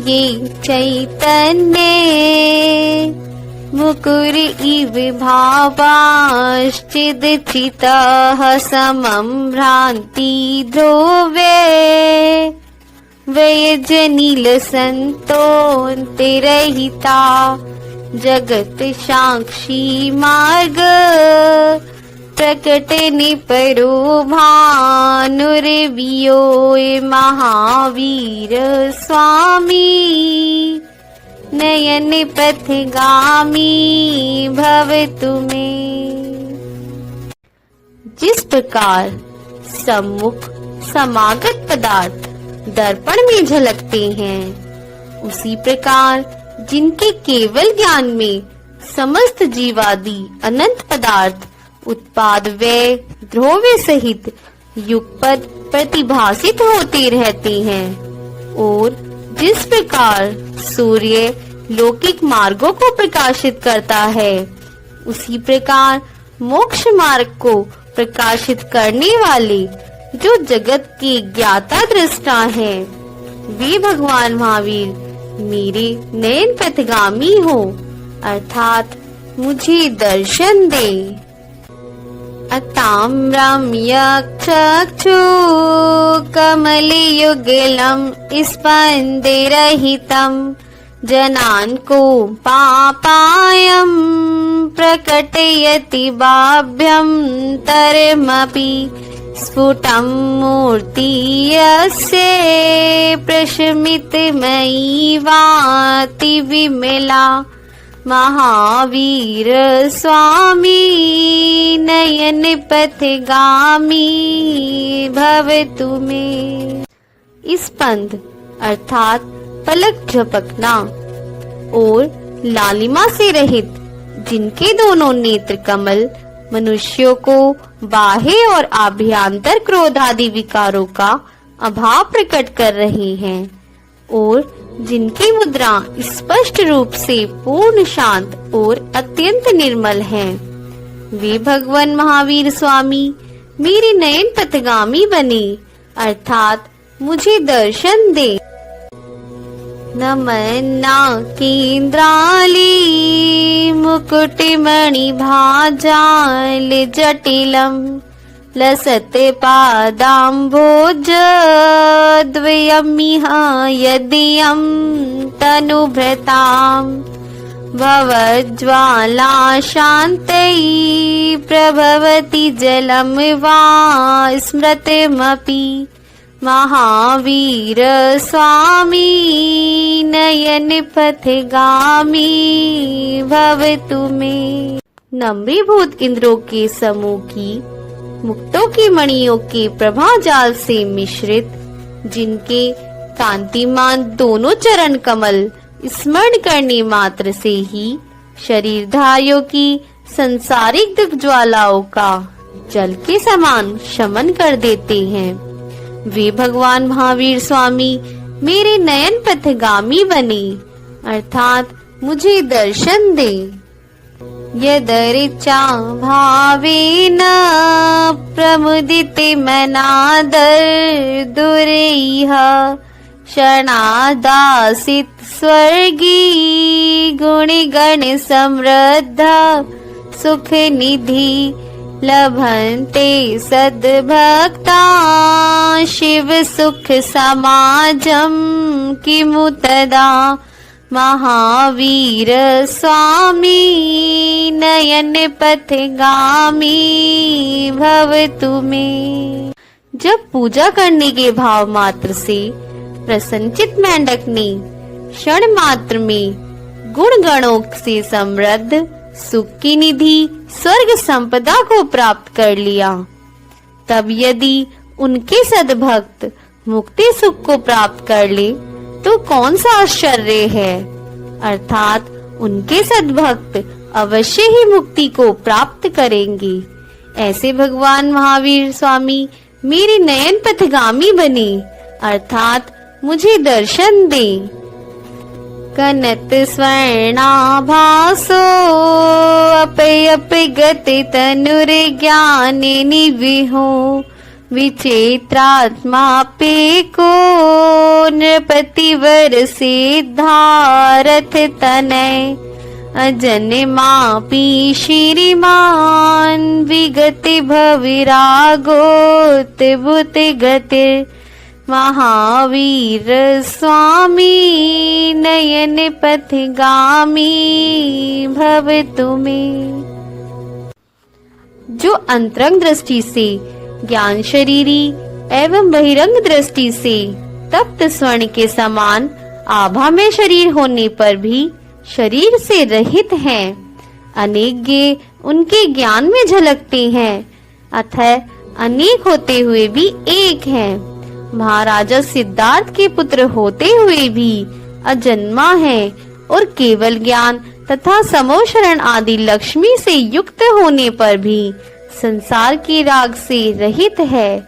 ये चैतन्य मुकुर इव भावाश्चिदचितः समं भ्रान्ति ध्रुवे व्यजनीलसन्तोऽतिरहिता जगत साक्षी मार्ग प्रकट निपरो भानुर्वियो महावीर स्वामी नयन पथगामी भव तुम्हें। जिस प्रकार सम्मुख समागत पदार्थ दर्पण में झलकते हैं, उसी प्रकार जिनके केवल ज्ञान में समस्त जीवादि अनंत पदार्थ उत्पाद व्यय ध्रुव्य सहित युगपद प्रतिभासित होते रहते हैं, और जिस प्रकार सूर्य लौकिक मार्गों को प्रकाशित करता है, उसी प्रकार मोक्ष मार्ग को प्रकाशित करने वाले जो जगत के ज्ञाता दृष्टा हैं, वे भगवान महावीर मेरे नयन पथगामी हो, अर्थात मुझे दर्शन दे। अताम्रम्यचक्षु कमलयुगलं स्पन्दरहितं जनान् को पापायं प्रकटयति बाभ्यन्तरमपि स्फुटं मूर्ति यस्य प्रशमितमयी वाति विमला महावीर स्वामी नयन पथगामी भव तुम्हें। स्पंद अर्थात पलक झपकना और लालिमा से रहित जिनके दोनों नेत्र कमल मनुष्यों को बाह्य और आभ्यंतर क्रोध आदि विकारों का अभाव प्रकट कर रहे हैं, और जिनकी मुद्रा स्पष्ट रूप से पूर्ण शांत और अत्यंत निर्मल हैं, वे भगवान महावीर स्वामी मेरे नयन पथगामी बने, अर्थात मुझे दर्शन दे। नमन्ना केन्द्राली मुकुटमणि भाजाल जटिलम लसते पादाम्भोज द्वयमिह यदियं तनुभृतां भवज्ज्वाला शान्तयी प्रभवति जलं वा स्मृतमपि महावीर स्वामी नयन पथगामी भव तुम्हें। नम्रीभूत इंद्रों के समूह की मुक्तों की मणियों के प्रभा जाल से मिश्रित जिनके कांतिमान दोनों चरण कमल स्मरण करने मात्र से ही शरीरधारियों की संसारिक दुख ज्वालाओं का जल के समान शमन कर देते हैं, वे भगवान महावीर स्वामी मेरे नयन पथगामी बने, अर्थात मुझे दर्शन दे। यदरिचा भावेन प्रमुदिते मनादर दुरेह शरणादासित स्वर्गी गुणगण समृद्ध सुख निधि लभन्ते सद्भक्ता शिव सुख समाजम किमु तदा महावीर स्वामी नयन पथगामी भव तुम्हें। जब पूजा करने के भाव मात्र से प्रसन्नचित मेंढक ने क्षण मात्र में गुण गणों से समृद्ध सुख की निधि स्वर्ग संपदा को प्राप्त कर लिया, तब यदि उनके सद्भक्त मुक्ति सुख को प्राप्त कर ले तो कौन सा आश्चर्य है, अर्थात उनके सद्भक्त अवश्य ही मुक्ति को प्राप्त करेंगे। ऐसे भगवान महावीर स्वामी मेरे नयन पथगामी बने, अर्थात मुझे दर्शन दे। कनत स्वर्णाभासो अपय गति तनुर ज्ञान निविहो विचित्रात्मा पे को नृपतिवर सिद्धारथ तनय अजन्मापि श्रीमान विगति भविरागोत भूत गतिर महावीर स्वामी नयन पथगामी भव तुम्हें। जो अंतरंग दृष्टि से ज्ञान शरीरी एवं बहिरंग दृष्टि से तप्त स्वर्ण के समान आभा में शरीर होने पर भी शरीर से रहित हैं, अनेक ज्ञ उनके ज्ञान में झलकते हैं, अतः अनेक होते हुए भी एक हैं। महाराजा सिद्धार्थ के पुत्र होते हुए भी अजन्मा है और केवल ज्ञान तथा समो शरण आदि लक्ष्मी से युक्त होने पर भी संसार के राग से रहित है।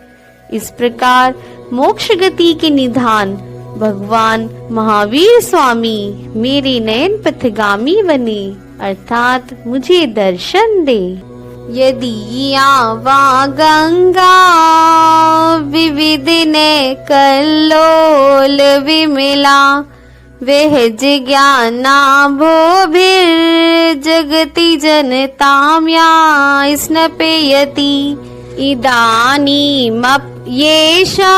इस प्रकार मोक्ष गति के निधान भगवान महावीर स्वामी मेरे नयन पथगामी बने, अर्थात मुझे दर्शन दे। यदि आवा गंगा विविध ने कल्लोल विमिला वह जिज्ञाना भोभिर जगति जनताम्या स्नपयति इदानीमप येषा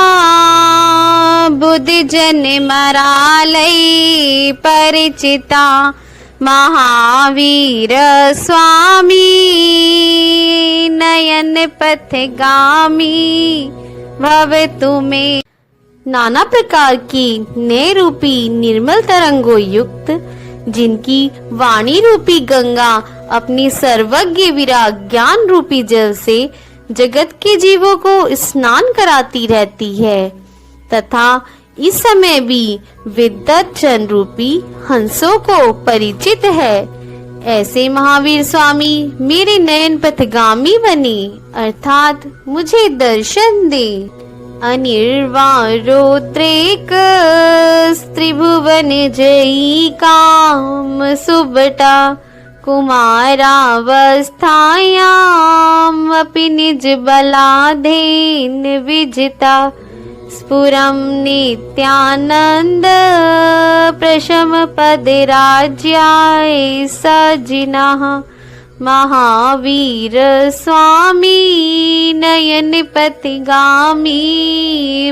बुद्धि जन मरालय परिचिता महावीर स्वामी नयन पथगामी भव तुम्हें। नाना प्रकार की नय रूपी निर्मल तरंगों युक्त जिनकी वाणी रूपी गंगा अपनी सर्वज्ञ विराग ज्ञान रूपी जल से जगत के जीवों को स्नान कराती रहती है, तथा इस समय भी विद्वत जन रूपी हंसों को परिचित है, ऐसे महावीर स्वामी मेरे नयन पथगामी बने, अर्थात मुझे दर्शन दे। अनिर्वाणोत्रेक त्रिभुवन जयी काम सुबटा कुमारावस्थायाम् अपि निज बलाधेन विजिता स्फुरं नित्यानंद प्रशम पद राज्याय सजिनः महावीर स्वामी नयन पथगामी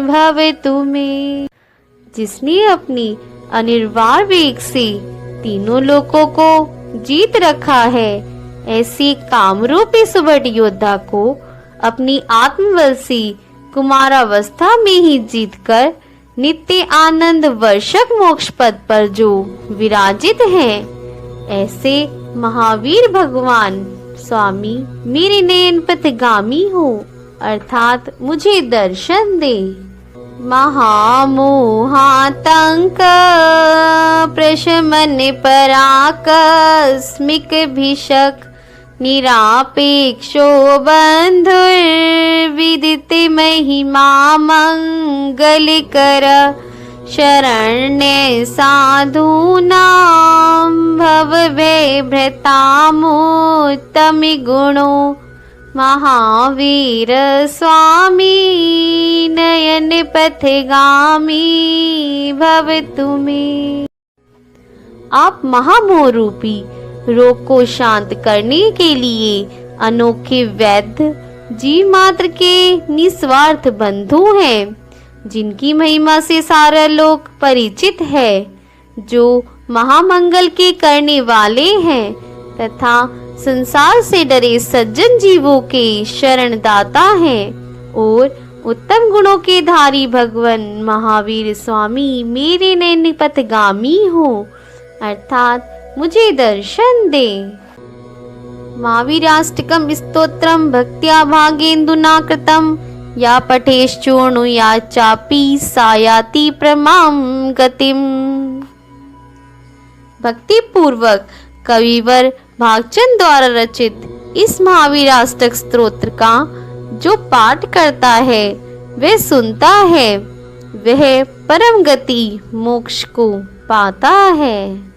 भव तुम्हें। जिसने अपनी अनिर्वाण वेग से तीनों लोकों को जीत रखा है, ऐसी कामरूपी सुबट योद्धा को अपनी आत्मबल से कुमारावस्था में ही जीतकर नित्य आनंद वर्षक मोक्ष पद पर जो विराजित हैं, ऐसे महावीर भगवान स्वामी मेरे नयन पथगामी हो, अर्थात मुझे दर्शन दे। महामोहातंक प्रशमन पराकस्मिक भिषक निरापेक्षो बंधुर्विदित महिमा मंगल कर शरण्य साधूनां भव भ्रतामुत्तम गुणो महावीर स्वामी नयन पथगामी भव तुम्हें। आप महामोह रूपी रोग को शांत करने के लिए अनोखे वैद्य जीव मात्र के निस्वार्थ बंधु हैं, जिनकी महिमा से सारा लोक परिचित है, जो महामंगल के करने वाले हैं तथा संसार से डरे सज्जन जीवों के शरण दाता हैं, और उत्तम गुणों के धारी भगवान महावीर स्वामी मेरे नयन पथगामी हो, अर्थात मुझे दर्शन दे। महावीराष्टकम स्तोत्रम भक्त्या भागेन्दुना कृतम या पठेश्चूर्णु या चापी सायाति प्रमाम गतिम। भक्ति पूर्वक कविवर भागचंद द्वारा रचित इस महावीराष्टक स्तोत्र का जो पाठ करता है वह सुनता है, वह परम गति मोक्ष को पाता है।